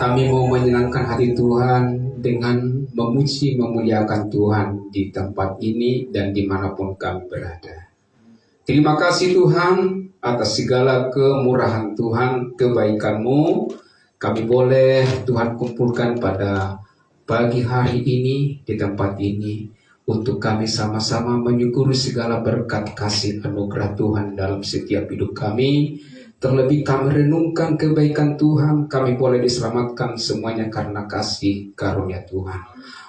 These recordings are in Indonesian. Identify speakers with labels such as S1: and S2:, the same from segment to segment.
S1: Kami mau menyenangkan hati Tuhan dengan memuji memuliakan Tuhan di tempat ini dan dimanapun kami berada. Terima kasih Tuhan atas segala kemurahan Tuhan, kebaikan-Mu. Kami boleh Tuhan kumpulkan pada pagi hari ini di tempat ini untuk kami sama-sama menyukuri segala berkat kasih anugerah Tuhan dalam setiap hidup kami. Terlebih kami renungkan kebaikan Tuhan, kami boleh diselamatkan semuanya karena kasih karunia Tuhan.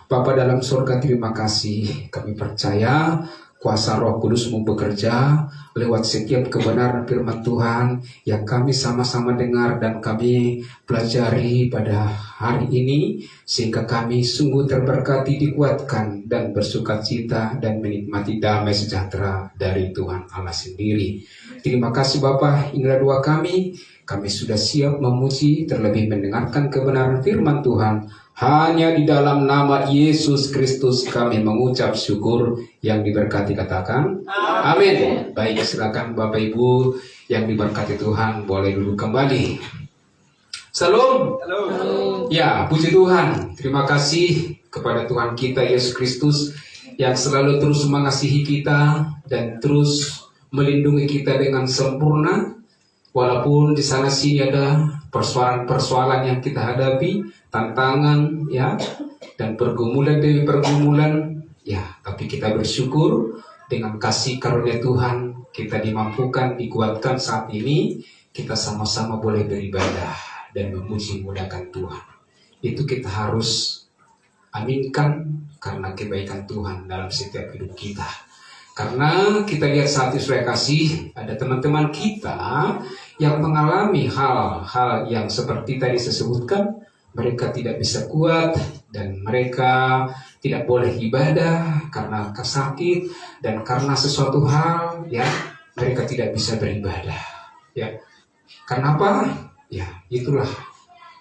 S1: Bapa dalam surga, terima kasih. Kami percaya kuasa Roh Kudus-Mu bekerja lewat setiap kebenaran firman Tuhan yang kami sama-sama dengar dan kami pelajari pada hari ini, sehingga kami sungguh terberkati, dikuatkan dan bersukacita dan menikmati damai sejahtera dari Tuhan Allah sendiri. Terima kasih Bapa, inilah doa kami. Kami sudah siap memuji, terlebih mendengarkan kebenaran firman Tuhan. Hanya di dalam nama Yesus Kristus kami mengucap syukur. Yang diberkati katakan amin. Baik, silakan Bapak Ibu yang diberkati Tuhan boleh duduk kembali. Salam. Ya, puji Tuhan. Terima kasih kepada Tuhan kita Yesus Kristus yang selalu terus mengasihi kita dan terus melindungi kita dengan sempurna. Walaupun di sana sini ada persoalan-persoalan yang kita hadapi, tantangan ya, dan pergumulan demi pergumulan ya, tapi kita bersyukur dengan kasih karunia Tuhan kita dimampukan, dikuatkan saat ini kita sama-sama boleh beribadah dan memuji muliakan Tuhan. Itu kita harus aminkan karena kebaikan Tuhan dalam setiap hidup kita. Karena kita lihat saat itu saya kasih ada teman-teman kita yang mengalami hal-hal yang seperti tadi saya sebutkan. Mereka tidak bisa kuat dan mereka tidak boleh ibadah karena sakit dan karena sesuatu hal ya mereka tidak bisa beribadah ya. Karena apa? Ya itulah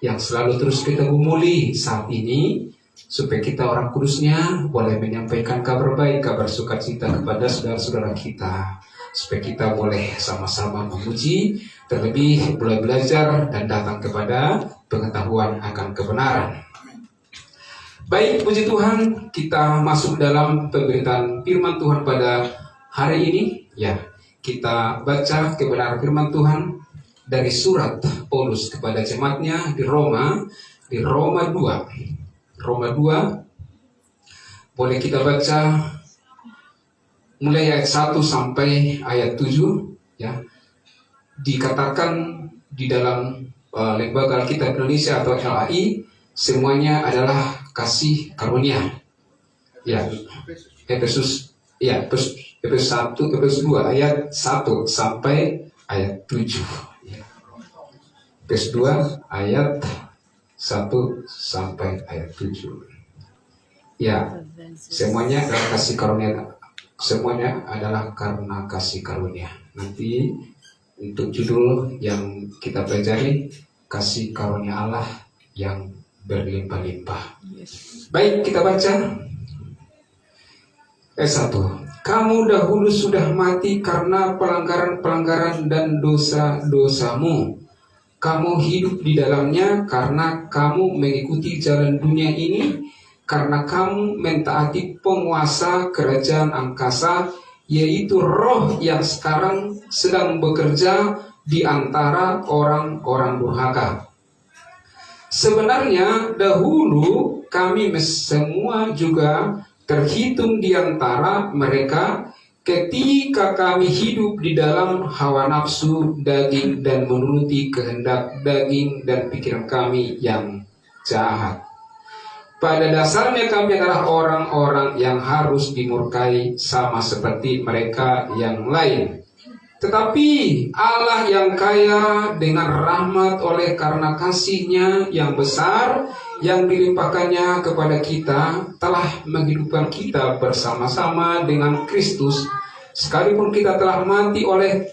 S1: yang selalu terus kita gumuli saat ini, supaya kita orang kudusnya boleh menyampaikan kabar baik, kabar sukacita kepada saudara-saudara kita, supaya kita boleh sama-sama memuji, terlebih boleh belajar dan datang kepada pengetahuan akan kebenaran. Baik, puji Tuhan, kita masuk dalam pemberitaan firman Tuhan pada hari ini. Ya, kita baca kebenaran firman Tuhan dari surat Paulus kepada jemaatnya di Roma 2. Roma 2, boleh kita baca mulai ayat 1 sampai ayat 7 ya. Dikatakan di dalam Lembaga Alkitab Indonesia atau LAI, semuanya adalah kasih karunia. Ya, Efesus 1, Efesus 2 ayat 1 sampai ayat 7. Ya. Efesus 2 ayat 1 sampai ayat 7. Ya, semuanya adalah kasih karunia. Semuanya adalah karena kasih karunia. Nanti untuk judul yang kita pelajari, kasih karunia Allah yang berlimpah-limpah. Baik, kita baca ayat 1. Kamu dahulu sudah mati karena pelanggaran-pelanggaran dan dosa-dosamu. Kamu hidup di dalamnya karena kamu mengikuti jalan dunia ini, karena kamu mentaati penguasa kerajaan angkasa, yaitu roh yang sekarang sedang bekerja di antara orang-orang durhaka. Sebenarnya dahulu kami semua juga terhitung di antara mereka ketika kami hidup di dalam hawa nafsu daging dan menuruti kehendak daging dan pikiran kami yang jahat. Pada dasarnya kami adalah orang-orang yang harus dimurkai sama seperti mereka yang lain. Tetapi Allah yang kaya dengan rahmat oleh karena kasih-Nya yang besar yang dilimpahkannya kepada kita telah menghidupkan kita bersama-sama dengan Kristus, sekalipun kita telah mati oleh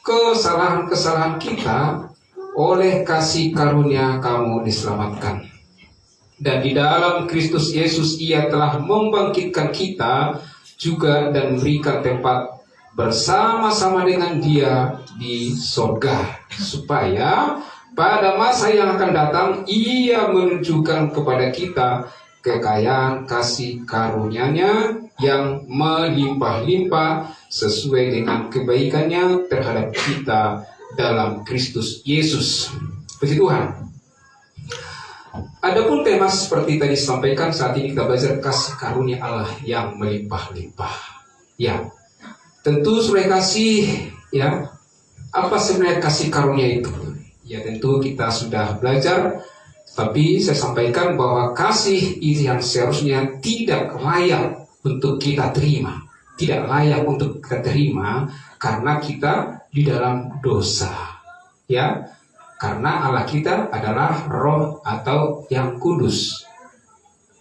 S1: kesalahan-kesalahan kita, oleh kasih karunia kamu diselamatkan. Dan di dalam Kristus Yesus Ia telah membangkitkan kita juga dan memberikan tempat bersama-sama dengan Dia di sorga, supaya pada masa yang akan datang Ia menunjukkan kepada kita kekayaan kasih karunia-Nya yang melimpah-limpah sesuai dengan kebaikan-Nya terhadap kita dalam Kristus Yesus. Puji Tuhan. Adapun tema seperti tadi disampaikan, saat ini kita belajar kasih karunia Allah yang melimpah-limpah. Ya, tentu saudara kasih, ya, apa sebenarnya kasih karunia itu? Ya, tentu kita sudah belajar, tapi saya sampaikan bahwa kasih itu yang seharusnya tidak layak untuk kita terima, tidak layak untuk kita terima karena kita di dalam dosa, ya. Karena Allah kita adalah roh atau yang kudus.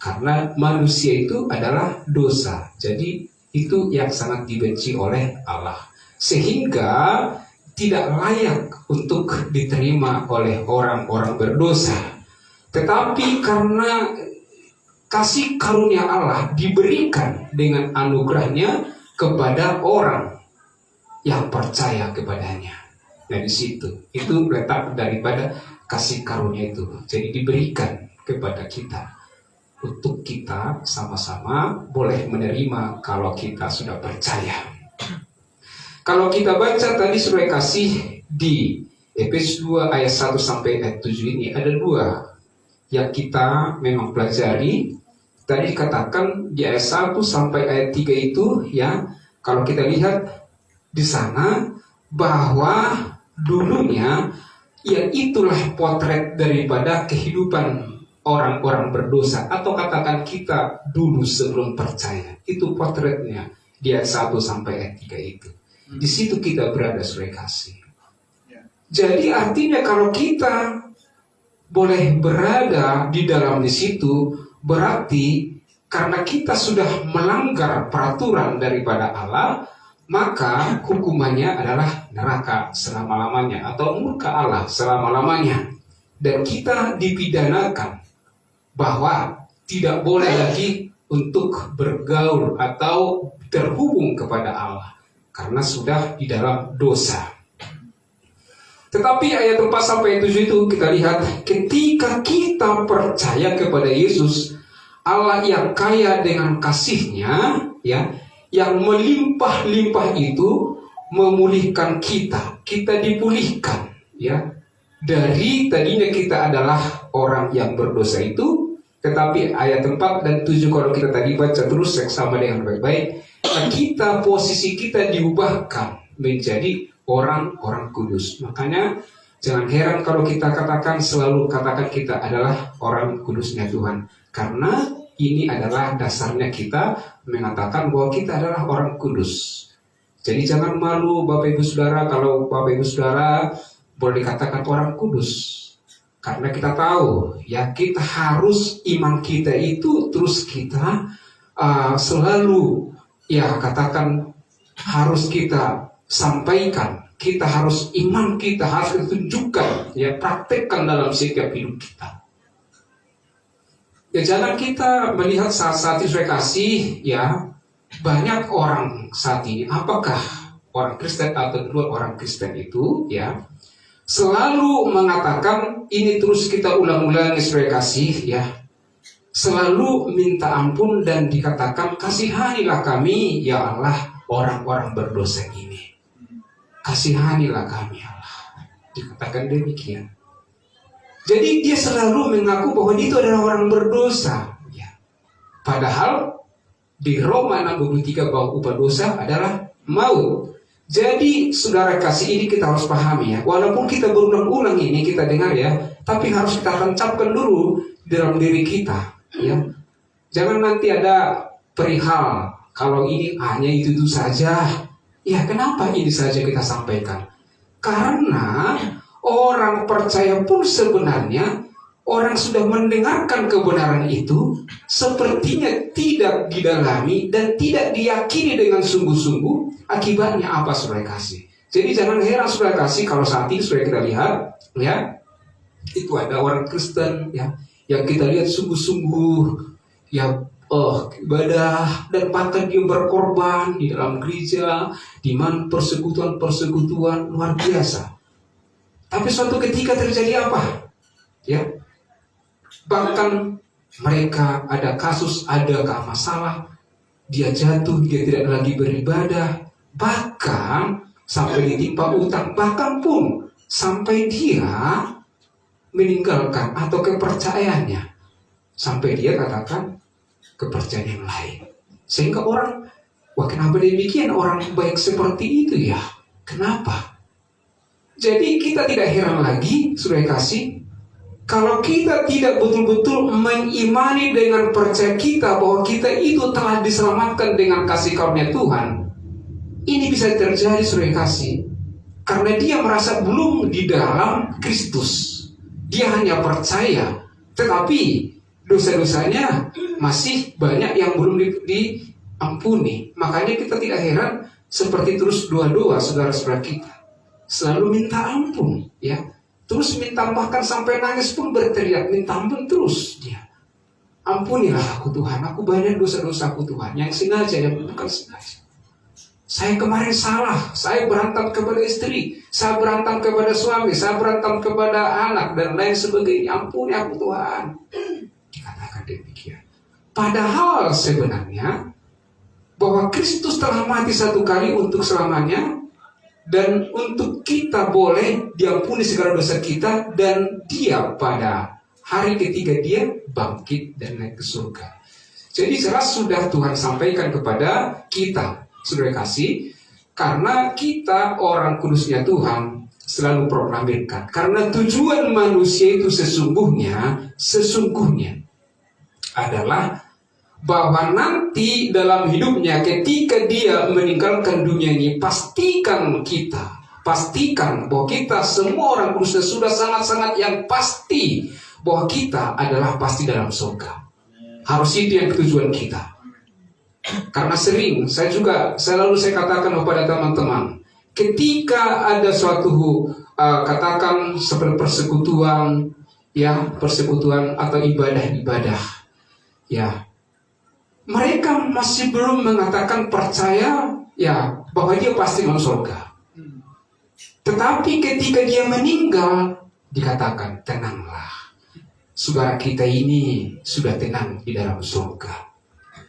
S1: Karena manusia itu adalah dosa. Jadi itu yang sangat dibenci oleh Allah. Sehingga tidak layak untuk diterima oleh orang-orang berdosa. Tetapi karena kasih karunia Allah diberikan dengan anugerahnya kepada orang yang percaya kepadanya. Nah, di situ itu letak daripada kasih karunia itu. Jadi diberikan kepada kita untuk kita sama-sama boleh menerima kalau kita sudah percaya. Kalau kita baca tadi saudara kasih di Efesus 2 ayat 1 sampai ayat 7 ini ada dua yang kita memang pelajari. Tadi dikatakan di ayat 1 sampai ayat 3 itu, ya, kalau kita lihat di sana bahwa dulunya, ya, itulah potret daripada kehidupan orang-orang berdosa, atau katakan kita dulu sebelum percaya. Itu potretnya di ayat 1 sampai ayat 3 itu. Di situ kita berada saudara kasih. Jadi artinya kalau kita boleh berada di dalam di situ, berarti karena kita sudah melanggar peraturan daripada Allah, maka hukumannya adalah neraka selama-lamanya atau murka Allah selama-lamanya. Dan kita dipidanakan bahwa tidak boleh lagi untuk bergaul atau terhubung kepada Allah karena sudah di dalam dosa. Tetapi ayat 4 sampai 7 itu kita lihat ketika kita percaya kepada Yesus, Allah yang kaya dengan kasih-Nya, ya, yang melimpah-limpah itu memulihkan kita. Kita dipulihkan, ya. Dari tadinya kita adalah orang yang berdosa itu, tetapi ayat 4 dan 7 kalau kita tadi baca terus sama dengan baik-baik, nah posisi kita diubahkan menjadi orang-orang kudus. Makanya jangan heran kalau kita selalu katakan kita adalah orang kudusnya Tuhan. Karena ini adalah dasarnya kita mengatakan bahwa kita adalah orang kudus. Jadi jangan malu Bapak Ibu Saudara kalau Bapak Ibu Saudara boleh dikatakan orang kudus. Karena kita tahu, ya, kita harus iman kita itu terus kita selalu, ya, katakan harus kita sampaikan. Kita harus, iman kita harus kita tunjukkan, ya, praktekkan dalam setiap hidup kita. Ya, jangan kita melihat saat-saat itu saya kasih, ya, banyak orang saat ini, apakah orang Kristen atau luar orang Kristen itu, ya, selalu mengatakan ini terus kita ulang-ulangi saya kasih, ya, selalu minta ampun dan dikatakan kasihanilah kami, ya Allah, orang-orang berdosa ini. Kasihanilah kami, Allah. Dikatakan demikian. Jadi dia selalu mengaku bahwa dia itu adalah orang berdosa, ya. Padahal di Roma 6:23 bahwa upah dosa adalah maut. Jadi saudara kasih ini kita harus pahami, ya. Walaupun kita berulang-ulang ini kita dengar, ya, tapi harus kita tancapkan dulu dalam diri kita, ya. Jangan nanti ada perihal kalau ini hanya itu saja. Ya, kenapa ini saja kita sampaikan? Karena orang percaya pun sebenarnya orang sudah mendengarkan kebenaran itu sepertinya tidak didalami dan tidak diyakini dengan sungguh-sungguh. Akibatnya apa saudara kasih? Jadi jangan heran saudara kasih kalau saat ini saudara kita lihat, ya, itu ada orang Kristen, ya, yang kita lihat sungguh-sungguh, ya, ibadah dan bahkan dia berkorban di dalam gereja, di mana persekutuan-persekutuan luar biasa. Tapi suatu ketika terjadi apa? Ya, bahkan mereka ada kasus, ada masalah, dia jatuh, dia tidak lagi beribadah, bahkan sampai ditimpa utang, bahkan pun sampai dia meninggalkan atau kepercayaannya, sampai dia katakan kepercayaan yang lain. Sehingga orang, wah kenapa demikian, orang baik seperti itu ya? Kenapa? Jadi kita tidak heran lagi, saudara kasih, kalau kita tidak betul-betul mengimani dengan percaya kita bahwa kita itu telah diselamatkan dengan kasih karunia Tuhan. Ini bisa terjadi, saudara kasih, karena dia merasa belum di dalam Kristus. Dia hanya percaya, tetapi dosa-dosanya masih banyak yang belum diampuni. Makanya kita tidak heran seperti terus doa-doa saudara-saudara kita. Selalu minta ampun, ya. Terus minta, bahkan sampai nangis pun berteriak, minta ampun terus dia. Ampunilah aku Tuhan, aku banyak dosa-dosaku Tuhan, yang sengaja, yang bukan sengaja. Saya kemarin salah, saya berantem kepada istri, saya berantem kepada suami, saya berantem kepada anak, dan lain sebagainya. Ampuni aku Tuhan. Dikatakan demikian. Padahal sebenarnya bahwa Kristus telah mati satu kali untuk selamanya, dan untuk kita boleh diampuni segala dosa kita, dan dia pada hari ketiga dia bangkit dan naik ke surga. Jadi jelas sudah Tuhan sampaikan kepada kita, saudara kasih, karena kita orang kudusnya Tuhan selalu proklamirkan. Karena tujuan manusia itu sesungguhnya adalah bahwa nanti dalam hidupnya ketika dia meninggalkan dunia ini, pastikan bahwa kita semua orang kudus sudah sangat-sangat yang pasti bahwa kita adalah pasti dalam surga. Harus itu yang tujuan kita. Karena sering saya katakan kepada teman-teman, ketika ada suatu katakan seperti persekutuan atau ibadah, ya, mereka masih belum mengatakan percaya ya bahwa dia pasti masuk surga. Tetapi ketika dia meninggal, dikatakan tenanglah, saudara kita ini sudah tenang di dalam surga.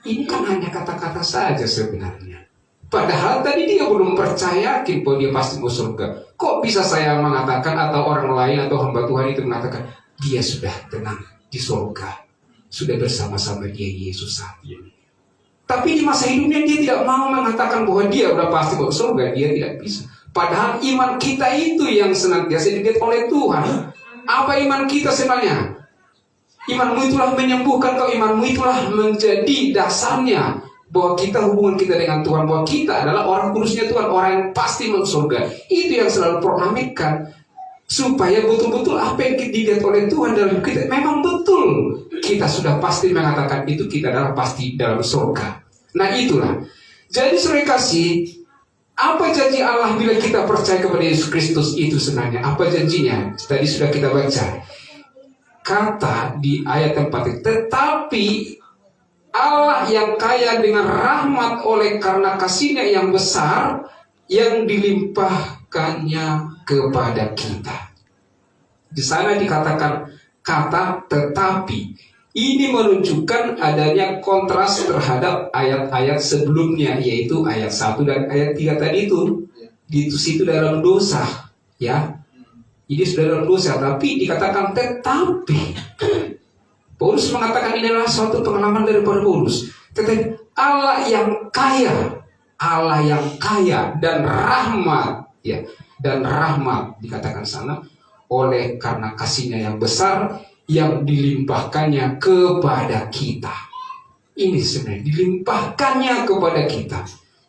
S1: Ini kan hanya kata-kata saja sebenarnya. Padahal tadi dia belum percaya bahwa dia pasti masuk surga. Kok bisa saya mengatakan atau orang lain atau hamba Tuhan itu mengatakan dia sudah tenang di surga, sudah bersama-sama dia Yesus saat ini. Tapi di masa hidupnya dia tidak mau mengatakan bahwa dia sudah pasti masuk surga. Dia tidak bisa. Padahal iman kita itu yang senantiasa dilihat oleh Tuhan. Apa iman kita sebenarnya? Imanmu itulah menyembuhkan kau, imanmu itulah menjadi dasarnya bahwa kita hubungan kita dengan Tuhan, bahwa kita adalah orang kudusnya Tuhan, orang yang pasti masuk surga. Itu yang selalu proklamirkan, supaya betul-betul apa yang dilihat oleh Tuhan dalam kita memang betul. Kita sudah pasti mengatakan itu, kita adalah pasti dalam surga. Nah itulah. Jadi saudara kasih, apa janji Allah bila kita percaya kepada Yesus Kristus itu sebenarnya? Apa janjinya? Tadi sudah kita baca. Kata di ayat 4, tetapi Allah yang kaya dengan rahmat oleh karena kasih-Nya yang besar yang dilimpahkannya kepada kita. Di sana dikatakan kata tetapi. Ini menunjukkan adanya kontras terhadap ayat-ayat sebelumnya, yaitu ayat 1 dan ayat 3 tadi itu. Di situ dalam dosa, ya. Ini sudah dalam dosa, tapi dikatakan tetapi. Paulus mengatakan ini adalah suatu pengalaman daripada Paulus. Tetapi Allah yang kaya dan rahmat, ya, dan rahmat dikatakan sana oleh karena kasih-Nya yang besar yang dilimpahkannya kepada kita. Ini sebenarnya dilimpahkannya kepada kita.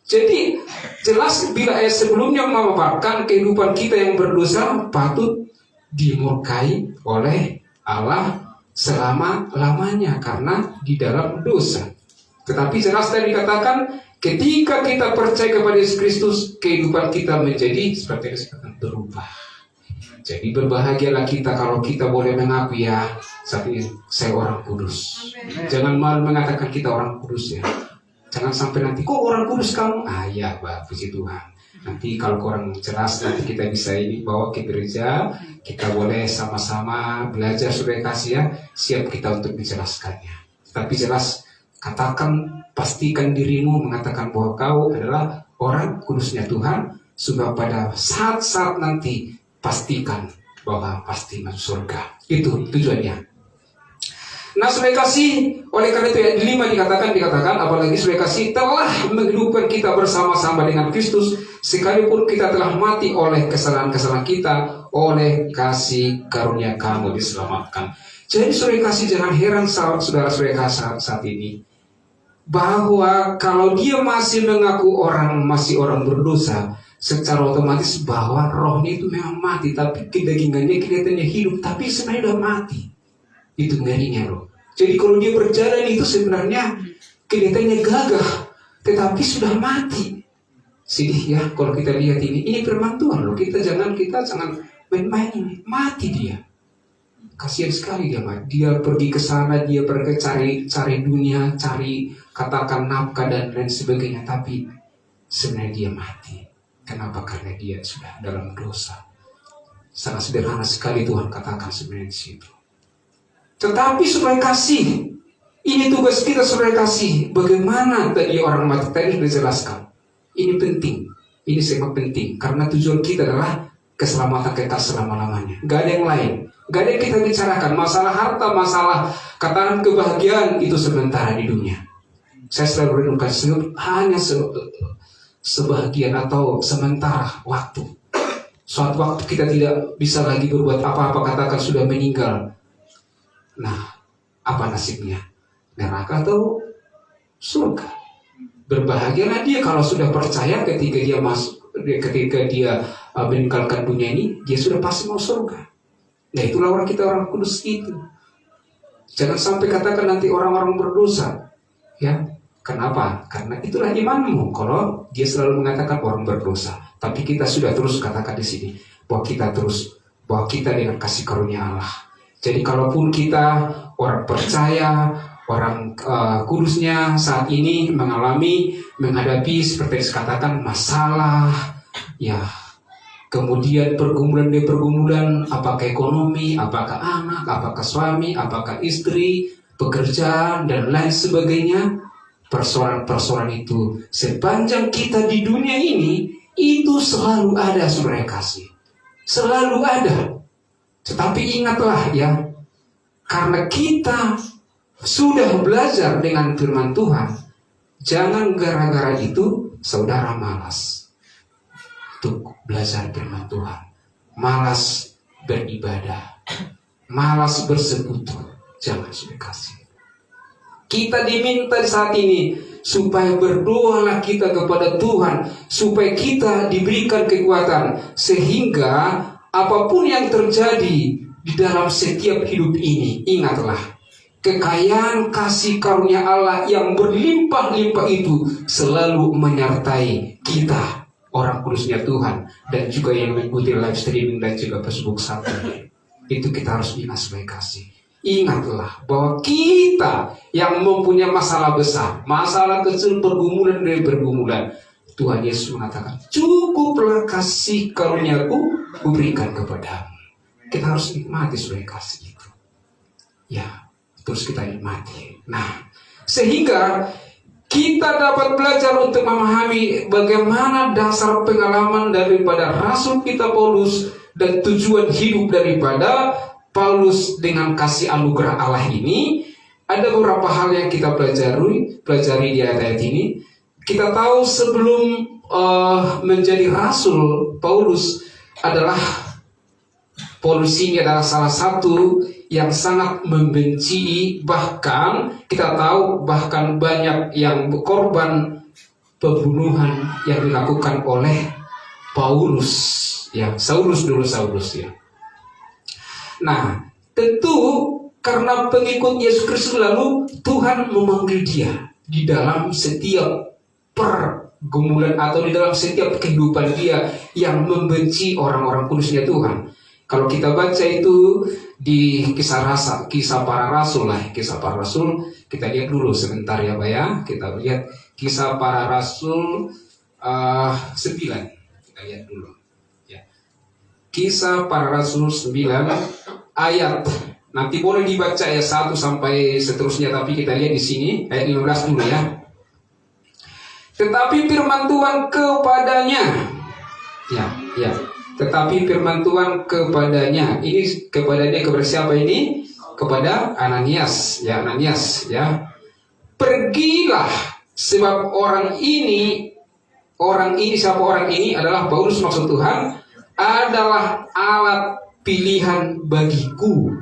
S1: Jadi jelas bila ayat sebelumnya memaparkan kehidupan kita yang berdosa patut dimurkai oleh Allah selama-lamanya karena di dalam dosa. Tetapi jelas tadi dikatakan ketika kita percaya kepada Yesus Kristus, kehidupan kita menjadi seperti yang berubah. Jadi berbahagialah kita kalau kita boleh mengaku ya, saya orang kudus. Jangan malu mengatakan kita orang kudus ya. Jangan sampai nanti kok orang kudus kamu? Ah ya, Pak, puji Tuhan. Nanti kalau kurang jelas nanti kita bisa ini bawa ke gereja, kita boleh sama-sama belajar Saudara kasih ya, siap kita untuk menjelaskannya. Tapi jelas, katakan, pastikan dirimu mengatakan bahwa kau adalah orang kudusnya Tuhan, supaya pada saat-saat nanti pastikan bahwa pasti masuk surga. Itu tujuannya. Nah, Saudara kasih, oleh karena itu ayat 5 dikatakan apalagi Saudara kasih telah menghidupkan kita bersama-sama dengan Kristus, sekalipun kita telah mati oleh kesalahan-kesalahan kita, oleh kasih karunia kamu diselamatkan. Jadi Saudara kasih, jangan heran saudara-saudara kasih saat ini, bahwa kalau dia masih mengaku masih orang berdosa, secara otomatis bahwa rohnya itu memang mati, tapi kedagingannya kelihatannya hidup, tapi sebenarnya udah mati. Itu ngerinya loh. Jadi kalau dia berjalan itu sebenarnya kelihatannya gagah, tetapi sudah mati. Sedih ya kalau kita lihat ini firman Tuhan loh. Kita jangan main-main ini. Mati dia. Kasihan sekali dia mati. Dia pergi ke sana, dia pergi cari dunia, cari katakan nafkah dan lain sebagainya, tapi sebenarnya dia mati. Kenapa? Karena dia sudah dalam dosa. Sangat sederhana sekali Tuhan katakan sebenarnya di situ. Tetapi Saudara kasih, ini tugas kita Saudara kasih. Bagaimana tadi orang mati tadi sudah dijelaskan. Ini penting, ini sangat penting, karena tujuan kita adalah keselamatan kekal selama-lamanya. Gak ada yang lain, gak ada yang kita bicarakan. Masalah harta, masalah katakan kebahagiaan itu sementara di dunia. Saya selalu renungkan hanya sebahagian atau sementara waktu. Suatu waktu kita tidak bisa lagi berbuat apa-apa, katakan sudah meninggal. Nah, apa nasibnya? Neraka atau surga? Berbahagialah dia kalau sudah percaya ketika dia meninggalkan dunia ini, dia sudah pasti mau surga. Nah, itulah orang kudus itu. Jangan sampai katakan nanti orang-orang berdosa. Ya, kenapa? Karena itulah imanmu. Kalau dia selalu mengatakan orang berdosa, tapi kita sudah terus katakan di sini bahwa kita dengan kasih karunia Allah. Jadi kalaupun kita orang percaya, orang kudusnya saat ini menghadapi seperti dikatakan masalah, ya, kemudian pergumulan, apakah ekonomi, apakah anak, apakah suami, apakah istri, pekerjaan dan lain sebagainya, persoalan-persoalan itu sepanjang kita di dunia ini itu selalu ada Saudara kasih, selalu ada. Tetapi ingatlah ya, karena kita sudah belajar dengan firman Tuhan, jangan gara-gara itu saudara malas untuk belajar firman Tuhan, malas beribadah, malas bersekutu. Jangan Saudara kasih. Kita diminta saat ini supaya berdoalah kita kepada Tuhan, supaya kita diberikan kekuatan, sehingga apapun yang terjadi di dalam setiap hidup ini, ingatlah, kekayaan kasih karunia Allah yang berlimpah-limpah itu selalu menyertai kita, orang kudusnya Tuhan, dan juga yang mengikuti live streaming dan juga Facebook sampai. Itu kita harus ingat sebagai kasih. Ingatlah bahwa kita yang mempunyai masalah besar, masalah kecil, pergumulan demi pergumulan, Tuhan Yesus mengatakan, cukuplah kasih karuniaku kuberikan kepadamu. Kita harus nikmati Saudara kasih itu. Ya, terus kita nikmati. Nah, sehingga kita dapat belajar untuk memahami bagaimana dasar pengalaman daripada Rasul kita Paulus dan tujuan hidup daripada Paulus dengan kasih anugerah Allah ini. Ada beberapa hal yang kita pelajari di ayat ini. Kita tahu sebelum menjadi Rasul, Paulus ini adalah salah satu yang sangat membenci, bahkan kita tahu bahkan banyak yang berkorban pembunuhan yang dilakukan oleh Paulus, ya, Saulus ya. Nah, tentu karena pengikut Yesus Kristus, lalu Tuhan memanggil dia di dalam setiap pergumulan atau di dalam setiap kehidupan dia yang membenci orang-orang kudusnya Tuhan. Kalau kita baca itu di kisah para rasul, kita lihat dulu sebentar ya Pak ya. Kita lihat kisah para rasul 9. Kita lihat dulu. Ya. Kisah Para Rasul 9 ayat. Nanti boleh dibaca ayat 1 sampai seterusnya, tapi kita lihat di sini ayat 15 dulu ya. Tetapi firman Tuhan kepadanya. Ya. Tetapi firman Tuhan kepadanya. Ini kepadanya kepada siapa ini? Kepada Ananias, ya. Pergilah, sebab orang ini siapa orang ini adalah Paulus, maksud Tuhan, adalah alat pilihan bagiku,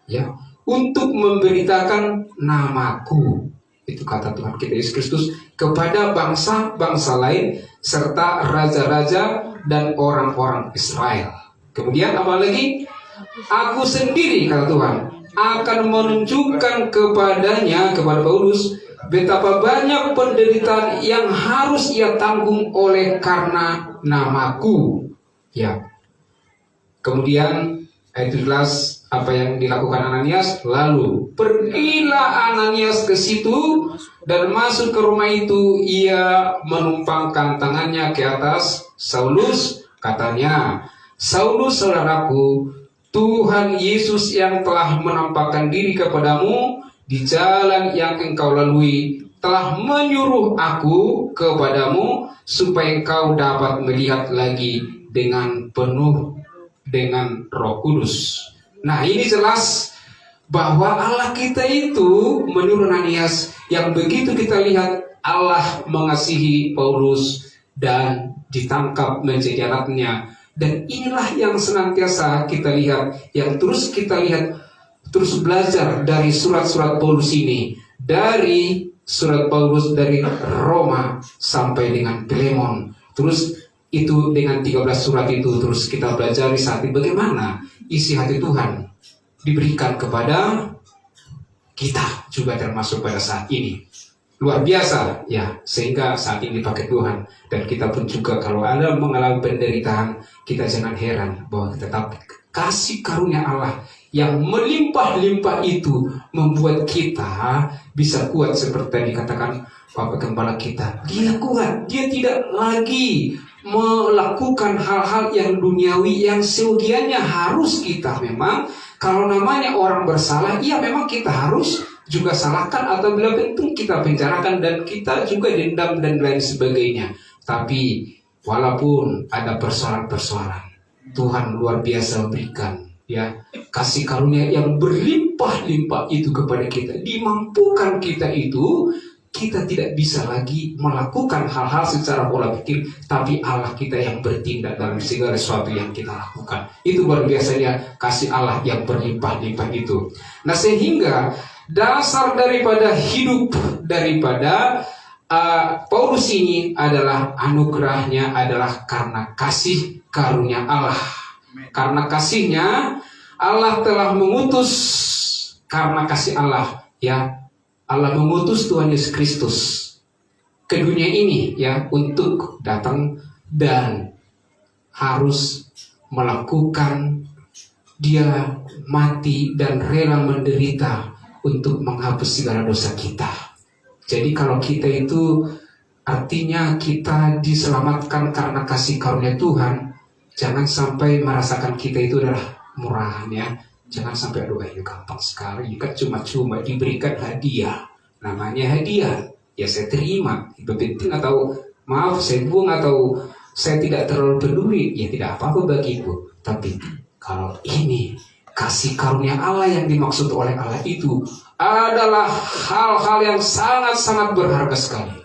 S1: ya, untuk memberitakan namaku. Itu kata Tuhan kita Yesus Kristus kepada bangsa-bangsa lain serta raja-raja dan orang-orang Israel. Kemudian apa lagi? Aku sendiri, kata Tuhan, akan menunjukkan kepadanya, kepada Paulus, betapa banyak penderitaan yang harus ia tanggung oleh karena namaku. Ya. Kemudian ayat 17, apa yang dilakukan Ananias? Lalu pergilah Ananias ke situ, dan masuk ke rumah itu ia menumpangkan tangannya ke atas Saulus, katanya, Saulus saudaraku, Tuhan Yesus yang telah menampakkan diri kepadamu di jalan yang engkau lalui telah menyuruh aku kepadamu supaya engkau dapat melihat lagi dengan penuh dengan Roh Kudus. Nah, ini jelas bahwa Allah kita itu menurut Ananias, yang begitu kita lihat Allah mengasihi Paulus dan ditangkap menjadi anaknya. Dan inilah yang senantiasa kita lihat, yang terus kita lihat, terus belajar dari surat-surat Paulus ini, dari surat Paulus dari Roma sampai dengan Filemon. Terus itu dengan 13 surat itu terus kita belajar di saat ini bagaimana isi hati Tuhan diberikan kepada kita juga, termasuk pada saat ini. Luar biasa ya, sehingga saat ini dipakai Tuhan. Dan kita pun juga kalau ada mengalami penderitaan, kita jangan heran bahwa tetap kasih karunia Allah yang melimpah-limpah itu membuat kita bisa kuat. Seperti yang dikatakan Bapak Gembala kita, dia kuat, dia tidak lagi melakukan hal-hal yang duniawi yang seyogianya harus kita. Memang kalau namanya orang bersalah, iya memang kita harus juga salahkan atau bila penting kita penjarakan dan kita juga dendam dan lain sebagainya. Tapi walaupun ada persoalan-persoalan, Tuhan luar biasa memberikan ya kasih karunia yang berlimpah-limpah itu kepada kita, dimampukan kita itu. Kita tidak bisa lagi melakukan hal-hal secara pola pikir, tapi Allah kita yang bertindak dalam segala sesuatu yang kita lakukan. Itu luar biasanya kasih Allah yang berlimpah-limpah itu. Nah, sehingga dasar daripada hidup daripada Paulus ini adalah anugerahnya adalah karena kasih karunia Allah. Karena kasihnya Allah telah mengutus, karena kasih Allah ya, Allah mengutus Tuhan Yesus Kristus ke dunia ini ya untuk datang dan harus melakukan, dia mati dan rela menderita untuk menghapus segala dosa kita. Jadi kalau kita itu artinya kita diselamatkan karena kasih karunia Tuhan, jangan sampai merasakan kita itu adalah murahan ya. Jangan sampai aduh ini gampang sekali, kan cuma-cuma diberikan hadiah. Namanya hadiah, ya saya terima. Itu penting atau maaf saya buang atau saya tidak terlalu peduli, ya tidak apa-apa bagiku. Tapi kalau ini kasih karunia Allah yang dimaksud oleh Allah itu adalah hal-hal yang sangat-sangat berharga sekali.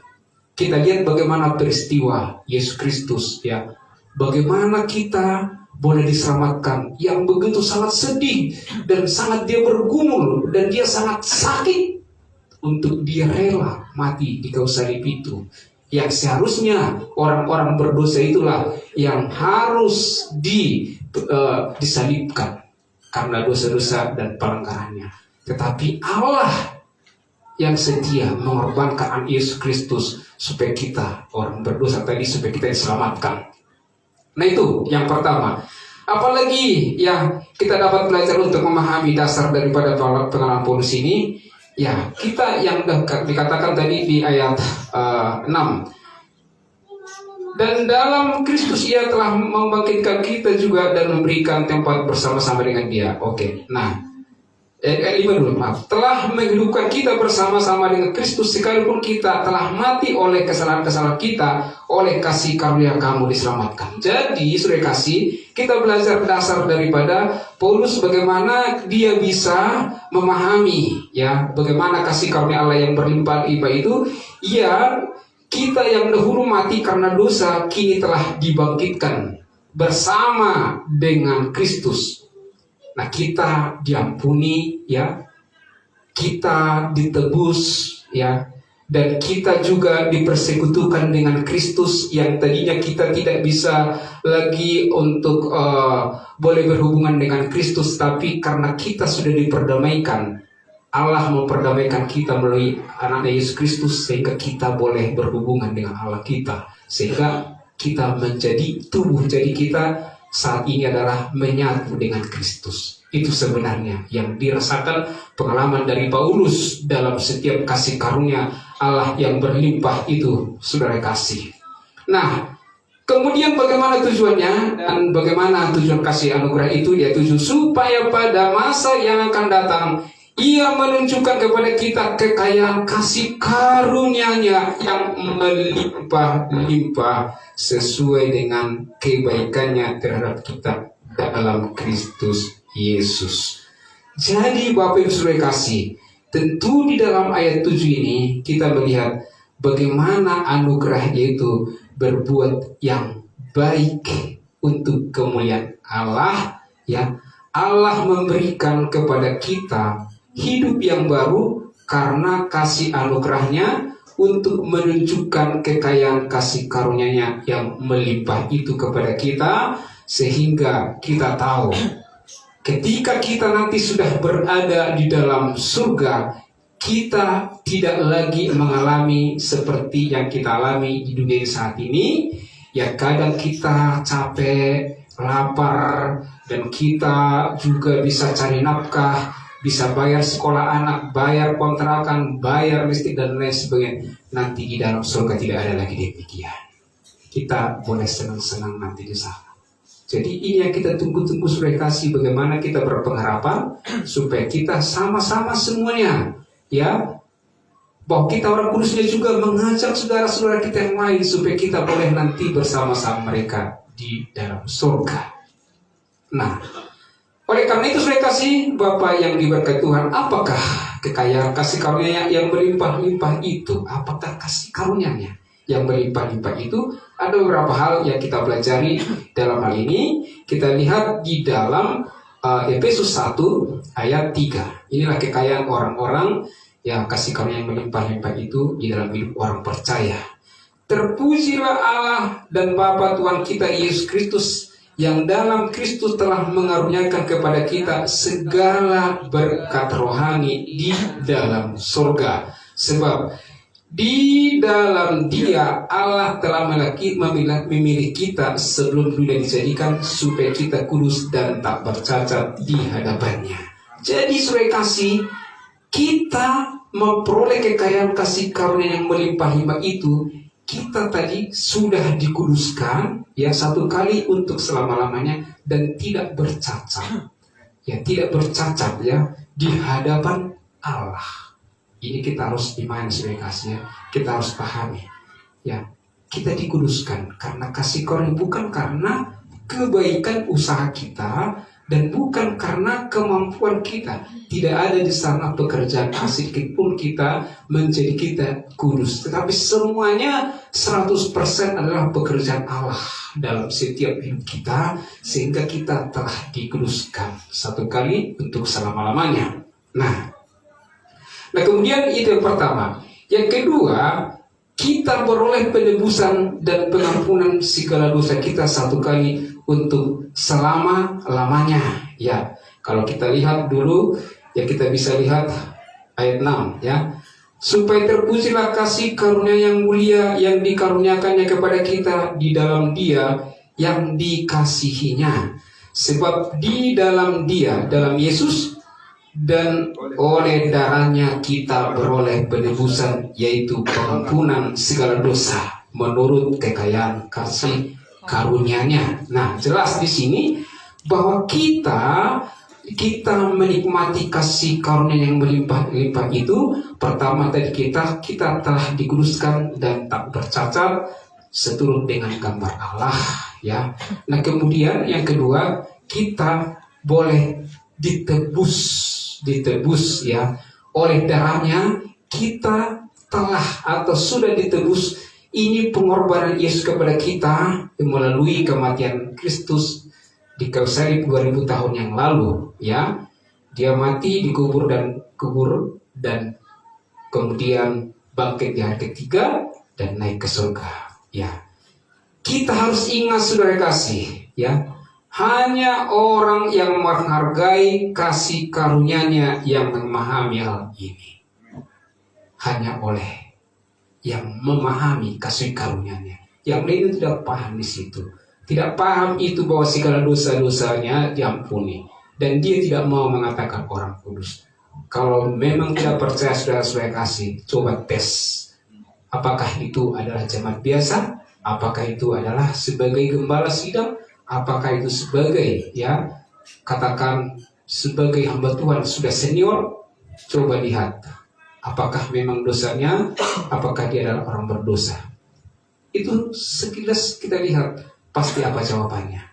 S1: Kita lihat bagaimana peristiwa Yesus Kristus ya, bagaimana kita boleh diselamatkan, yang begitu sangat sedih dan sangat dia bergumul dan dia sangat sakit untuk dia rela mati di kayu salib itu. Yang seharusnya orang-orang berdosa itulah yang harus disalibkan karena dosa-dosa dan pelanggarannya. Tetapi Allah yang setia mengorbankan Yesus Kristus supaya kita orang berdosa tadi supaya kita diselamatkan. Nah itu yang pertama. Apalagi ya kita dapat belajar untuk memahami dasar daripada pengalaman Paulus ini. Ya kita yang dikatakan tadi di ayat 6. Dan dalam Kristus Ia telah membangkitkan kita juga dan memberikan tempat bersama-sama dengan Dia. Oke. Nah, 5 dulu, maaf. Telah menghidupkan kita bersama-sama dengan Kristus sekalipun kita telah mati oleh kesalahan-kesalahan kita, oleh kasih karunia kamu diselamatkan. Jadi, saudara kasih, kita belajar dasar daripada Paulus bagaimana dia bisa memahami ya bagaimana kasih karunia Allah yang berlimpah-limpah itu. Ya, kita yang dahulu mati karena dosa kini telah dibangkitkan bersama dengan Kristus. Nah, kita diampuni ya, kita ditebus ya, dan kita juga dipersekutukan dengan Kristus yang tadinya kita tidak bisa lagi untuk boleh berhubungan dengan Kristus, tapi karena kita sudah diperdamaikan, Allah memperdamaikan kita melalui anaknya Yesus Kristus sehingga kita boleh berhubungan dengan Allah kita, sehingga kita menjadi tubuh. Jadi kita saat ini adalah menyatu dengan Kristus. Itu sebenarnya yang dirasakan pengalaman dari Paulus dalam setiap kasih karunia Allah yang berlimpah itu, saudara kasih. Nah, kemudian bagaimana tujuannya dan bagaimana tujuan kasih anugerah itu? Yaitu supaya pada masa yang akan datang Ia menunjukkan kepada kita kekayaan kasih karunia-Nya yang melimpah-limpah sesuai dengan kebaikannya terhadap kita dalam Kristus Yesus. Jadi Bapak Ibu Saudara kasih, tentu di dalam ayat 7 ini kita melihat bagaimana anugerah itu berbuat yang baik untuk kemuliaan Allah ya. Allah memberikan kepada kita hidup yang baru karena kasih anugerahnya untuk menunjukkan kekayaan kasih karunia-Nya yang melimpah itu kepada kita, sehingga kita tahu ketika kita nanti sudah berada di dalam surga, kita tidak lagi mengalami seperti yang kita alami di dunia saat ini. Ya, kadang kita capek, lapar, dan kita juga bisa cari nafkah, bisa bayar sekolah anak, bayar kontrakan, bayar listrik, dan lain sebagainya. Nanti di dalam surga tidak ada lagi demikian. Kita boleh senang-senang nanti di sana. Jadi ini yang kita tunggu-tunggu, saudara kasih, bagaimana kita berpengharapan supaya kita sama-sama semuanya ya, bahwa kita orang kudusnya juga mengajak saudara-saudara kita yang lain supaya kita boleh nanti bersama-sama mereka di dalam surga. Nah, oleh karena itu saudara kasih Bapak yang diberkati Tuhan, apakah kekayaan kasih karunia yang berlimpah-limpah itu? Apakah kasih karunia-Nya yang berlimpah-limpah itu? Ada beberapa hal yang kita pelajari dalam hal ini. Kita lihat di dalam Efesus 1 ayat 3. Inilah kekayaan orang-orang yang kasih karunia yang berlimpah-limpah itu di dalam hidup orang percaya. Terpujilah Allah dan Bapa Tuhan kita Yesus Kristus, yang dalam Kristus telah mengaruniakan kepada kita segala berkat rohani di dalam surga. Sebab di dalam Dia Allah telah memilih kita sebelum dunia dijadikan, supaya kita kudus dan tak bercacat di hadapannya. Jadi saudara kasih, kita memperoleh kekayaan kasih karunia yang melimpah-limpah itu. Kita tadi sudah dikuduskan ya satu kali untuk selama-lamanya dan tidak bercacat. Ya, tidak bercacat ya di hadapan Allah. Ini kita harus imani saudara kasih ya. Kita harus pahami. Ya, kita dikuduskan karena kasih karunia, bukan karena kebaikan usaha kita dan bukan karena kemampuan kita. Tidak ada di sana pekerjaan sedikit pun kita menjadi kita kudus. Tetapi semuanya 100% adalah pekerjaan Allah dalam setiap hidup kita, sehingga kita telah dikuduskan satu kali untuk selama-lamanya. Nah kemudian itu yang pertama. Yang kedua, kita beroleh penebusan dan pengampunan segala dosa kita satu kali untuk selama-lamanya. Ya, kalau kita lihat dulu, ya kita bisa lihat ayat 6 ya. Supaya terpujilah kasih karunia yang mulia yang dikaruniakannya kepada kita di dalam Dia yang dikasihinya. Sebab di dalam Dia, dalam Yesus, dan oleh darahnya kita beroleh penebusan, yaitu pengampunan segala dosa. menurut kekayaan kasih karunia-Nya. Nah, jelas di sini bahwa kita menikmati kasih karunia yang berlimpah-limpah itu. Pertama tadi kita telah dikuduskan dan tak bercacat seturut dengan gambar Allah, ya. Nah, kemudian yang kedua, kita boleh ditebus ya oleh darahnya. Kita telah atau sudah ditebus. Ini pengorbanan Yesus kepada kita melalui kematian Kristus di kayu salib 2000 tahun yang lalu, ya. Dia mati, dikubur dan kemudian bangkit di hari ketiga dan naik ke surga, ya. Kita harus ingat, saudara kasih, ya. Hanya orang yang menghargai kasih karunia-Nya yang memahami hal ini. Hanya oleh yang memahami kasih karunia-Nya. Yang lain tidak paham di situ. Tidak paham itu bahwa segala dosa-dosanya diampuni. Dan dia tidak mau mengatakan orang kudus. Kalau memang tidak percaya, saudara-saudara kasih, coba tes. Apakah itu adalah jemaat biasa? Apakah itu adalah sebagai gembala sidang? Apakah itu sebagai, ya, katakan sebagai hamba Tuhan sudah senior? Coba lihat. Apakah memang dosanya? Apakah dia adalah orang berdosa? Itu sekilas kita lihat, pasti apa jawabannya.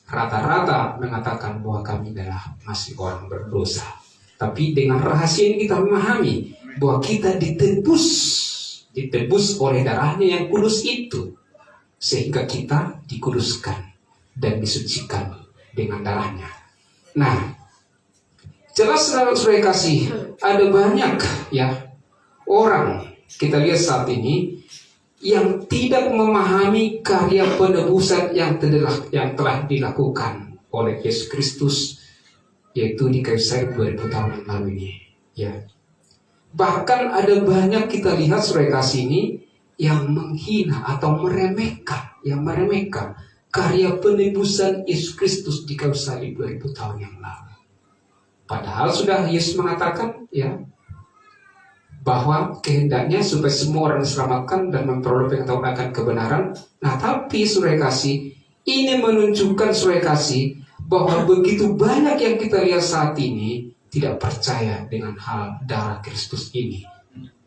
S1: Rata-rata mengatakan bahwa kami adalah masih orang berdosa. Tapi dengan rahasia ini kita memahami bahwa kita ditebus oleh darahnya yang kudus itu. Sehingga kita dikuduskan dan disucikan dengan darahnya. Nah, jelas saudara kasih, ada banyak, ya, orang kita lihat saat ini yang tidak memahami karya penebusan yang telah dilakukan oleh Yesus Kristus, yaitu di kayu salib 2000 tahun yang lalu ini, ya. Bahkan ada banyak kita lihat saudara kasih ini yang menghina atau meremehkan karya penebusan Yesus Kristus di kayu salib 2000 tahun yang lalu. Padahal sudah Yesus mengatakan, ya, bahwa kehendaknya supaya semua orang diselamatkan dan memperoleh pengetahuan akan kebenaran. Nah, tapi saudara kasih, ini menunjukkan saudara kasih bahwa begitu banyak yang kita lihat saat ini tidak percaya dengan hal darah Kristus ini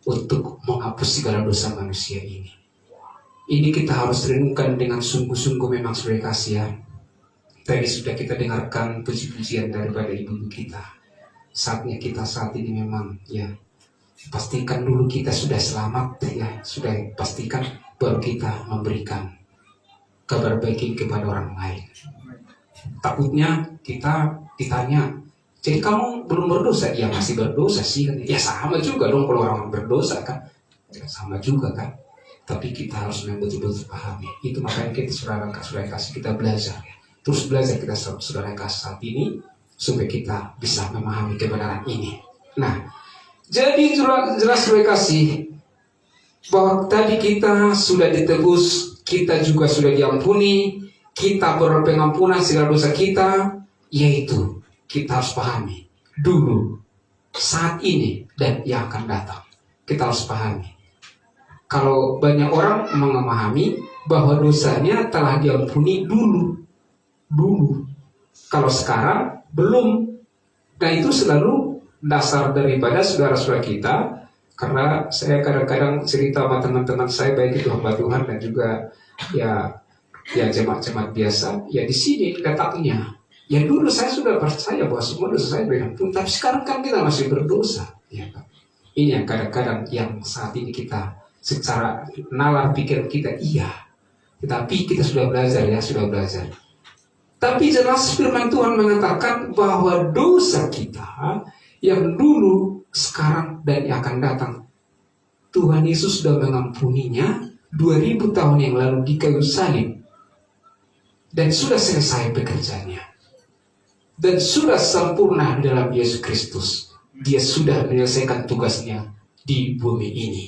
S1: untuk menghapus segala dosa manusia ini. Ini kita harus renungkan dengan sungguh-sungguh memang saudara kasih, ya. Tadi sudah kita dengarkan puji-pujian daripada ibu kita. Saatnya kita saat ini memang, ya, pastikan dulu kita sudah selamat, ya, sudah pastikan baru kita memberikan kabar baik ini kepada orang lain. Takutnya kita ditanya, jadi kamu belum berdosa? Ya masih berdosa sih, kan? Ya sama juga dong kalau orang berdosa, kan? Ya, sama juga, kan? Tapi kita harus betul-betul pahami. Itu makanya kita saudara kasih kita belajar, ya. Terus belajar kita saudara kasih saat ini supaya kita bisa memahami kebenaran ini. Nah, jadi jelas saudara kasih bahwa tadi kita sudah ditebus, kita juga sudah diampuni, kita beroleh pengampunan segala dosa kita, yaitu kita harus pahami dulu, saat ini, dan yang akan datang. Kita harus pahami. Kalau banyak orang memahami bahwa dosanya telah diampuni dulu. Kalau sekarang belum. Nah, itu selalu dasar daripada saudara-saudara kita. Karena saya kadang-kadang cerita sama teman-teman saya, baik itu hamba Tuhan dan juga ya jemaat-jemaat biasa. Ya di sini letaknya. Ya dulu saya sudah percaya bahwa semua dosa saya diampuni, tapi sekarang kan kita masih berdosa. Ya, kan? Ini yang kadang-kadang yang saat ini kita secara nalar pikiran kita iya. Tetapi kita sudah belajar, ya, sudah belajar. Tapi jelas firman Tuhan mengatakan bahwa dosa kita yang dulu, sekarang, dan yang akan datang, Tuhan Yesus sudah mengampuninya 2000 tahun yang lalu di kayu salib. Dan sudah selesai pekerjaannya. Dan sudah sempurna dalam Yesus Kristus. Dia sudah menyelesaikan tugasnya di bumi ini.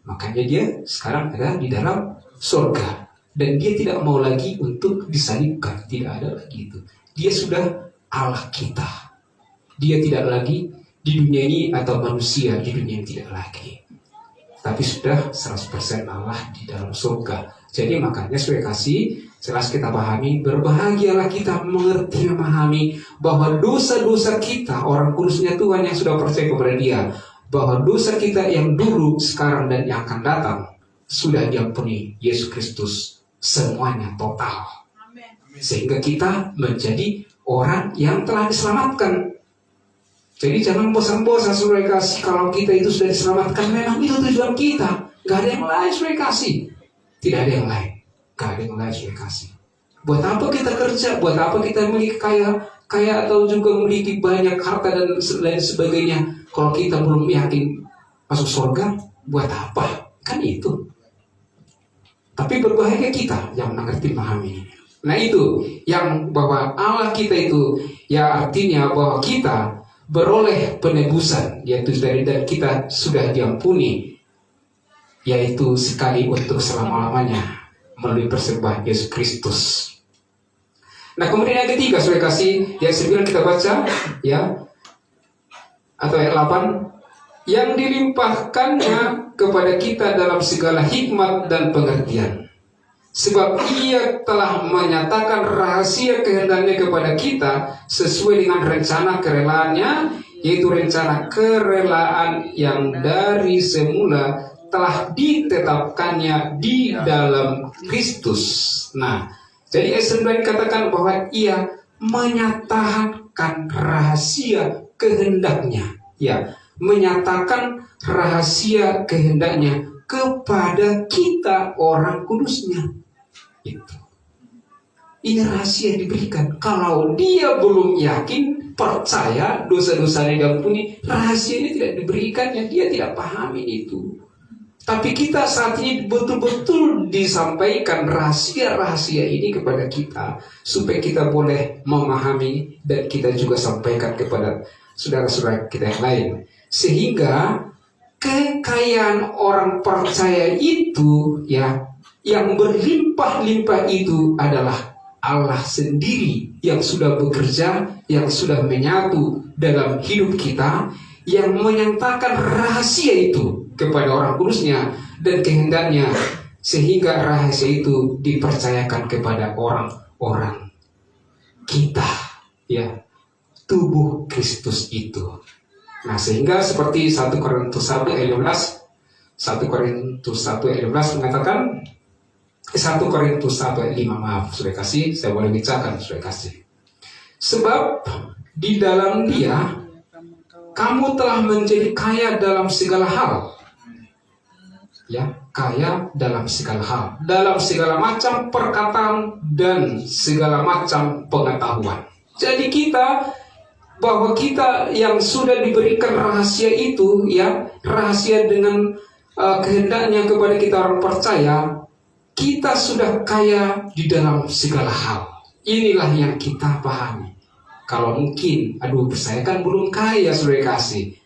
S1: Makanya dia sekarang ada di dalam surga. Dan dia tidak mau lagi untuk disalibkan. Tidak ada lagi itu. Dia sudah Allah kita. Dia tidak lagi di dunia ini atau manusia di dunia ini tidak lagi. tapi sudah 100% Allah di dalam surga. Jadi makanya saudara kasih, jelas kita pahami, berbahagialah kita mengerti, memahami bahwa dosa-dosa kita, orang kudusnya Tuhan yang sudah percaya kepada Dia, bahwa dosa kita yang dulu, sekarang, dan yang akan datang sudah diampuni Yesus Kristus semuanya total. Sehingga kita menjadi orang yang telah diselamatkan. Jadi jangan bosan-bosan saudara kasih, kalau kita itu sudah diselamatkan, memang itu tujuan kita. Gak ada yang lain saudara kasih. Tidak ada yang lain. Gak ada yang lain saudara kasih. Buat apa kita kerja? Buat apa kita memiliki kaya atau juga memiliki banyak harta dan lain sebagainya, kalau kita belum yakin masuk surga? Buat apa? Kan itu. Tapi berbahagia kita yang mengerti, memahami. Nah itu yang bahwa Allah kita itu, ya artinya bahwa kita beroleh penebusan, yaitu dari dan kita sudah diampuni, yaitu sekali untuk selama-lamanya melalui persembahan Yesus Kristus. Nah kemudian yang ketiga, saudara kasih, yang 9 kita baca, ya, atau ayat 8, yang dilimpahkannya kepada kita dalam segala hikmat dan pengertian. Sebab Ia telah menyatakan rahasia kehendaknya kepada kita sesuai dengan rencana kerelaannya, yaitu rencana kerelaan yang dari semula telah ditetapkannya di dalam Kristus. Nah, jadi ayat 9 katakan bahwa Ia menyatakan rahasia kehendaknya, ya, menyatakan rahasia kehendaknya kepada kita orang kudusnya. Itu. Ini rahasia yang diberikan. Kalau dia belum yakin, percaya dosa-dosanya diampuni, rahasia ini tidak diberikannya, dia tidak pahami itu. Tapi kita saat ini betul-betul disampaikan rahasia-rahasia ini kepada kita, supaya kita boleh memahami dan kita juga sampaikan kepada saudara-saudara kita yang lain. Sehingga kekayaan orang percaya itu, ya, yang berlimpah-limpah itu adalah Allah sendiri yang sudah bekerja, yang sudah menyatu dalam hidup kita, yang menyatakan rahasia itu kepada orang kudusnya dan kehendaknya, sehingga rahasia itu dipercayakan kepada orang-orang kita, ya, tubuh Kristus itu. Nah, sehingga seperti 1 Korintus 1 ayat 15, 1 Korintus 1 ayat 15 mengatakan, 1 Korintus 1 ayat 5, maaf, saudara kasih, saya boleh bacakan, saudara kasih. Sebab di dalam Dia kamu telah menjadi kaya dalam segala hal. Ya, kaya dalam segala hal, dalam segala macam perkataan dan segala macam pengetahuan. Jadi bahwa kita yang sudah diberikan rahasia itu, ya, rahasia dengan kehendaknya kepada kita orang percaya, kita sudah kaya di dalam segala hal. Inilah yang kita pahami. Kalau mungkin, saya kan belum kaya, saudara kasih.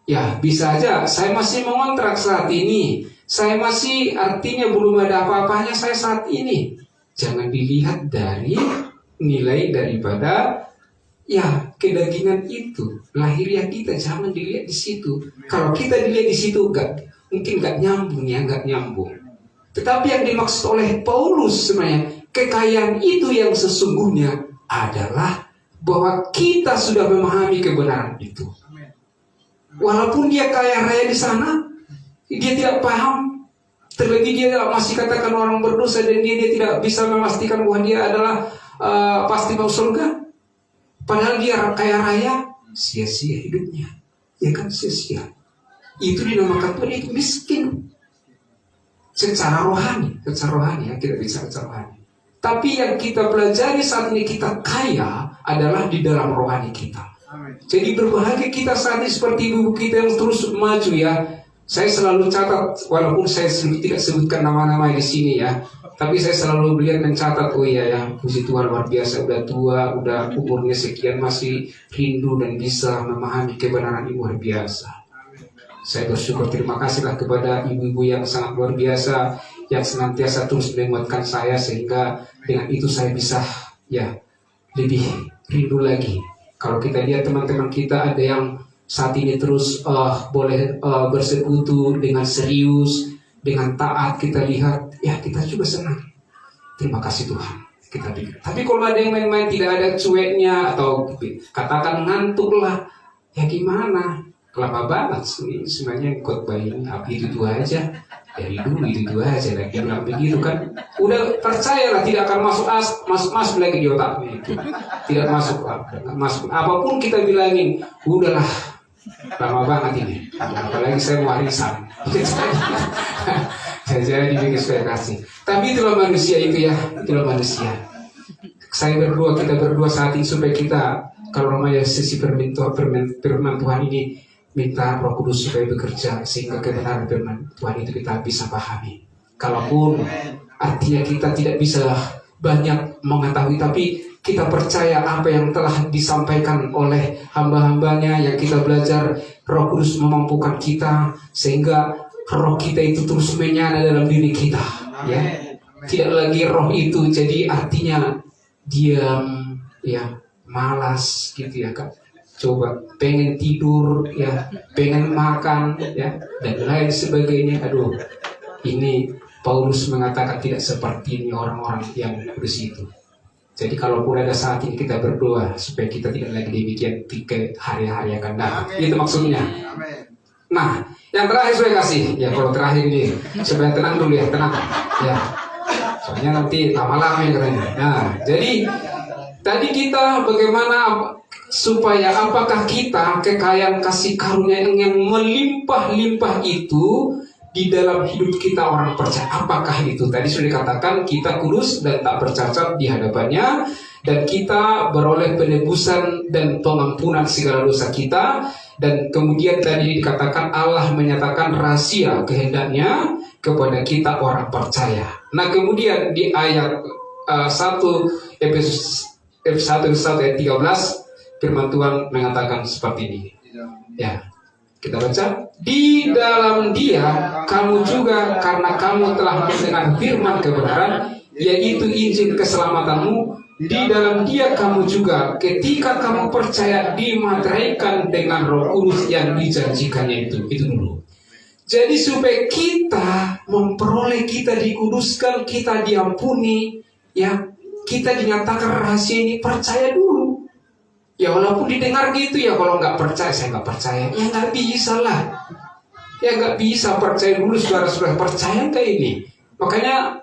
S1: Ya, bisa aja saya masih mengontrak saat ini. Saya masih artinya belum ada apa-apanya saya saat ini. Jangan dilihat dari nilai daripada, ya, kedagingan itu, lahiriah kita, jangan dilihat di situ. Kalau kita dilihat di situ, mungkin nggak nyambung. Tetapi yang dimaksud oleh Paulus sebenarnya, kekayaan itu yang sesungguhnya adalah bahwa kita sudah memahami kebenaran itu. Walaupun dia kaya raya di sana, dia tidak paham. Terlebih dia masih katakan orang berdosa dan dia tidak bisa memastikan bahwa dia adalah pasti masuk surga. Padahal dia kaya raya, sia-sia hidupnya. Ya kan, sia-sia. Itu dinamakan Tuhan itu miskin. Secara rohani, ya, kita bicara secara rohani. Tapi yang kita pelajari saat ini, kita kaya adalah di dalam rohani kita. Jadi berbahagia kita saat ini seperti ibu kita yang terus maju, ya. Saya selalu catat, walaupun saya tidak sebutkan nama-nama di sini, ya. Tapi saya selalu melihat mencatat, oh iya ya, puji Tuhan luar biasa, udah tua, udah umurnya sekian, masih rindu dan bisa memahami kebenaran yang luar biasa. Saya bersyukur, terima kasihlah kepada ibu-ibu yang sangat luar biasa, yang senantiasa terus menguatkan saya, sehingga dengan itu saya bisa, ya, lebih rindu lagi. Kalau kita lihat teman-teman kita ada yang saat ini terus boleh bersekutu dengan serius, dengan taat, kita lihat, ya kita juga senang. Terima kasih Tuhan. Kita pikir. Tapi kalau ada yang main-main, tidak ada cueknya, atau katakan ngantuk lah, ya gimana? Kelapa banget sebenarnya khotbah ini, itu aja. Dari dulu itu aja, lagi bilang begitu kan. Udah percayalah, tidak akan masuk lagi di otaknya itu. Tidak masuk. Apapun kita bilangin, udahlah, lama banget ini. Apalagi saya mau warisan. Jadi saya kasih. Tapi itulah manusia itu ya, itulah manusia. Kita berdua saat ini supaya kita, kalau namanya sesi firman Tuhan ini, minta Roh Kudus supaya bekerja sehingga kebenaran firman Tuhan itu kita bisa pahami. Kalaupun artinya kita tidak bisa banyak mengetahui, tapi kita percaya apa yang telah disampaikan oleh hamba-hambanya yang kita belajar, Roh Kudus memampukan kita sehingga roh kita itu terus menyala dalam diri kita. Ya, tidak lagi roh itu jadi artinya diam, ya malas gitu ya Kak. Coba pengen tidur, ya pengen makan, ya dan lain sebagainya. Aduh, ini Paulus mengatakan tidak seperti ini orang-orang yang kudus itu. Jadi kalaupun ada saat ini kita berdoa supaya kita tidak lagi demikian ke hari-hari akan datang. Itu maksudnya. Nah, yang terakhir saya kasih, ya kalau terakhir ini supaya tenang dulu ya, tenang. Ya, soalnya nanti lama-lama ya katanya. Nah, jadi tadi kita bagaimana supaya apakah kita kekayaan kasih karunia yang melimpah-limpah itu di dalam hidup kita orang percaya, apakah itu? Tadi sudah dikatakan kita kudus dan tak bercacat di hadapannya, dan kita beroleh penebusan dan pengampunan segala dosa kita, dan kemudian tadi dikatakan Allah menyatakan rahasia kehendaknya kepada kita orang percaya. Nah kemudian di ayat 1 Efesus 1 ayat 13 firman Tuhan mengatakan seperti ini. Ya, kita baca. Di dalam Dia kamu juga, karena kamu telah mendengar firman kebenaran, yaitu Injil keselamatanmu. Di dalam Dia kamu juga, ketika kamu percaya, dimateraikan dengan Roh Kudus yang dijanjikannya itu. Itu dulu. Jadi supaya kita memperoleh, kita dikuduskan, kita diampuni, ya kita dinyatakan rahasia ini, percaya dulu. Ya walaupun didengar gitu ya, kalau nggak percaya, saya nggak percaya. Ya nggak bisa lah. Ya nggak bisa, percaya dulu saudara-saudara, percaya nggak ini? Makanya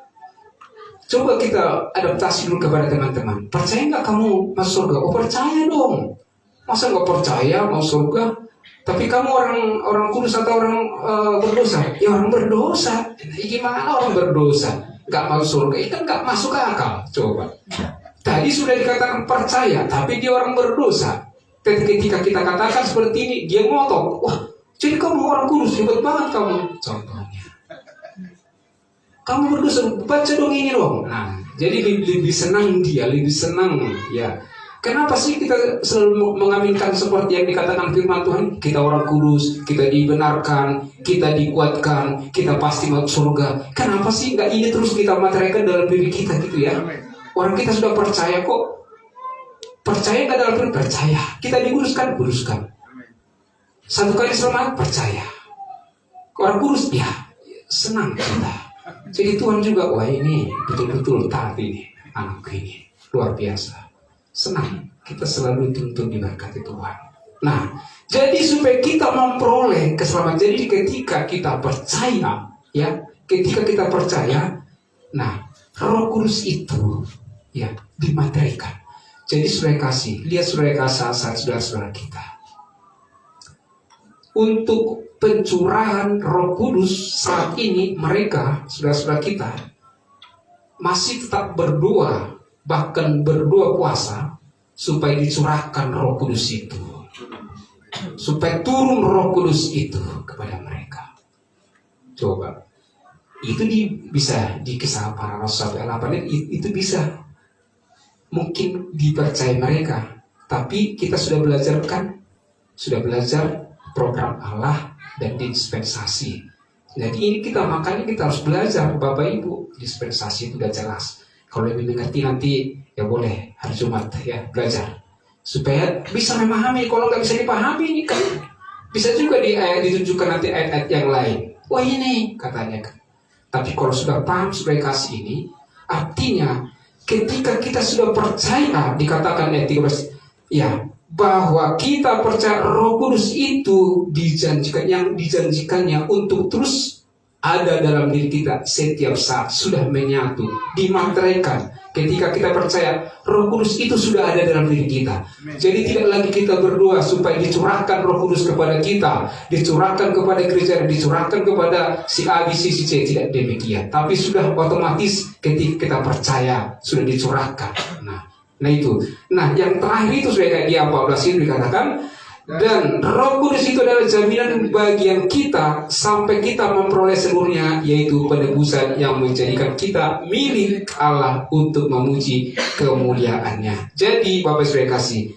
S1: coba kita adaptasi dulu kepada teman-teman. Percaya nggak kamu masuk surga? Oh percaya dong. Masa nggak percaya mau surga? Tapi kamu orang kudus atau orang berdosa? Ya orang berdosa. Gimana orang berdosa nggak masuk surga? Itu kan nggak masuk akal. Coba. Tadi sudah dikatakan percaya, tapi dia orang berdosa. Ketika kita katakan seperti ini, dia ngotot. Wah, jadi kamu orang kudus, hebat banget kamu. Contohnya, kamu berdosa, baca dong ini dong. Nah, jadi lebih senang dia, lebih senang. Ya, kenapa sih kita selalu mengaminkan seperti yang dikatakan firman Tuhan? Kita orang kudus, kita dibenarkan, kita dikuatkan, kita pasti masuk surga. Kenapa sih nggak ini terus kita materikan dalam diri kita gitu ya? Orang kita sudah percaya kok. Percaya nggak dalam diri? Percaya. Kita dikuduskan, kuduskan. Satu kali selamat, percaya. Orang kudus, ya senang kita. Jadi Tuhan juga, wah ini betul-betul taat ini, anakku ini luar biasa. Senang. Kita selalu dituntun diberkati Tuhan. Nah, jadi supaya kita memperoleh keselamatan. Jadi ketika kita percaya, ya, ketika kita percaya, nah Roh Kudus itu ya dimaterikan. Jadi saudara kasih, lihat saudara kasih saudara-saudara kita. Untuk pencurahan Roh Kudus saat ini mereka saudara-saudara kita masih tetap berdoa, bahkan berdoa puasa supaya dicurahkan Roh Kudus itu. Supaya turun Roh Kudus itu kepada mereka. Coba. Itu bisa di Kisah Para Rasul 8 itu bisa mungkin dipercaya mereka, tapi kita sudah belajar program Allah dan dispensasi. Jadi ini makanya kita harus belajar Bapak Ibu, dispensasi itu udah jelas. Kalau lebih mengerti nanti ya boleh hari Jumat ya belajar supaya bisa memahami. Kalau nggak bisa dipahami ini kan Bisa juga ditunjukkan nanti ayat-ayat yang lain. Wah ini katanya kan. Tapi kalau sudah paham sebagai kasih ini, artinya ketika kita sudah percaya, dikatakan ayat 13, ya, bahwa kita percaya Roh Kudus itu dijanjikannya untuk terus ada dalam diri kita setiap saat, sudah menyatu, dimateraikan. Ketika kita percaya Roh Kudus itu sudah ada dalam diri kita. Jadi tidak lagi kita berdoa supaya dicurahkan Roh Kudus kepada kita, dicurahkan kepada gereja, dicurahkan kepada si A, B, C, C, tidak demikian. Tapi sudah otomatis ketika kita percaya sudah dicurahkan. Nah itu. Nah yang terakhir itu sudah kayak di 14 itu dikatakan, dan Roh Kudus itu adalah jaminan bagian kita sampai kita memperoleh seluruhnya, yaitu penebusan yang menjadikan kita milik Allah untuk memuji kemuliaannya. Jadi Bapak Saudara kasih,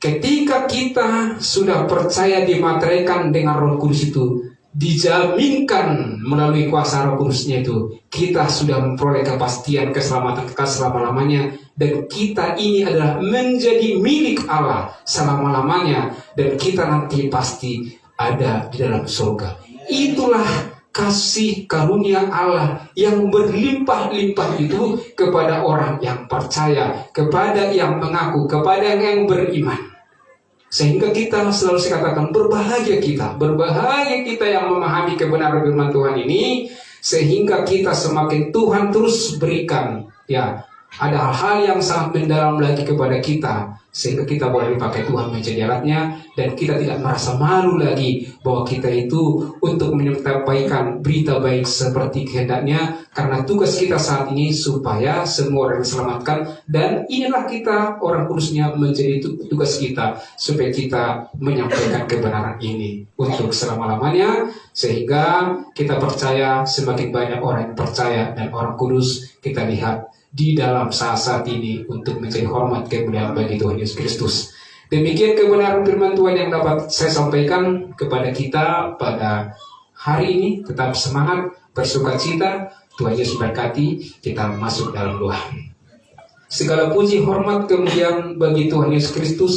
S1: ketika kita sudah percaya dimateraikan dengan Roh Kudus itu, dijaminkan melalui kuasa Roh Kudusnya itu, kita sudah memperoleh kepastian keselamatan kekal selama-lamanya, dan kita ini adalah menjadi milik Allah selama-lamanya, dan kita nanti pasti ada di dalam surga. Itulah kasih karunia Allah yang berlimpah-limpah itu kepada orang yang percaya, kepada yang mengaku, kepada yang beriman. Sehingga kita selalu saya katakan, berbahagia kita yang memahami kebenaran firman Tuhan ini, sehingga kita semakin Tuhan terus berikan, ya, ada hal yang sangat mendalam lagi kepada kita, sehingga kita boleh dipakai Tuhan menjadi alatnya, dan kita tidak merasa malu lagi bahwa kita itu untuk menyampaikan berita baik seperti kehendaknya, karena tugas kita saat ini supaya semua orang diselamatkan, dan inilah kita orang kudusnya menjadi tugas kita supaya kita menyampaikan kebenaran ini untuk selama-lamanya, sehingga kita percaya semakin banyak orang yang percaya dan orang kudus kita lihat di dalam saat-saat ini untuk mencari hormat kemuliaan bagi Tuhan Yesus Kristus. Demikian kebenaran firman Tuhan yang dapat saya sampaikan kepada kita pada hari ini. Tetap semangat, bersukacita. Tuhan Yesus berkati. Kita masuk dalam doa. Segala puji, hormat, kemuliaan bagi Tuhan Yesus Kristus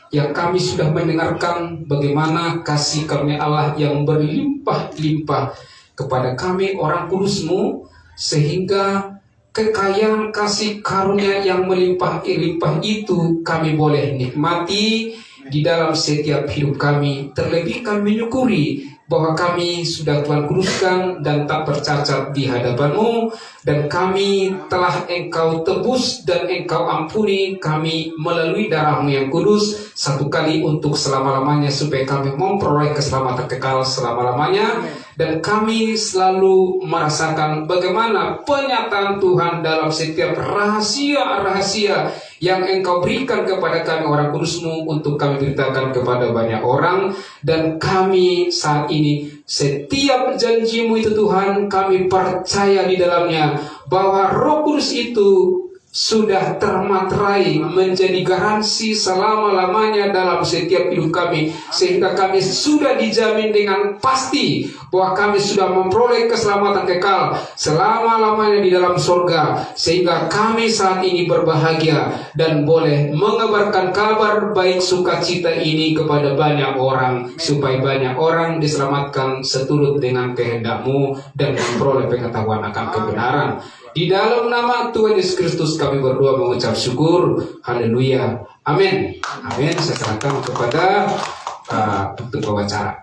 S1: yang kami sudah mendengarkan bagaimana kasih karunia Allah yang berlimpah-limpah kepada kami orang kudus-Mu, sehingga kekayaan kasih karunia yang melimpah-limpah itu kami boleh nikmati di dalam setiap hidup kami. Terlebih kami menyukuri bahwa kami sudah Tuhan kuduskan dan tak bercacat di hadapan-Mu, dan kami telah Engkau tebus dan Engkau ampuni kami melalui darah-Mu yang kudus satu kali untuk selama-lamanya, supaya kami memperoleh keselamatan kekal selama-lamanya. Dan kami selalu merasakan bagaimana penyataan Tuhan dalam setiap rahasia-rahasia yang Engkau berikan kepada kami orang kudus-Mu untuk kami beritakan kepada banyak orang. Dan kami saat ini setiap janji-Mu itu Tuhan, kami percaya di dalamnya bahwa Roh Kudus itu sudah termaterai menjadi garansi selama-lamanya dalam setiap hidup kami, sehingga kami sudah dijamin dengan pasti bahwa kami sudah memperoleh keselamatan kekal selama-lamanya di dalam surga, sehingga kami saat ini berbahagia dan boleh mengabarkan kabar baik sukacita ini kepada banyak orang, supaya banyak orang diselamatkan seturut dengan kehendak-Mu dan memperoleh pengetahuan akan kebenaran. Di dalam nama Tuhan Yesus Kristus kami berdoa mengucap syukur. Haleluya. Amin. Amin. Saya serahkan kepada untuk wawancara.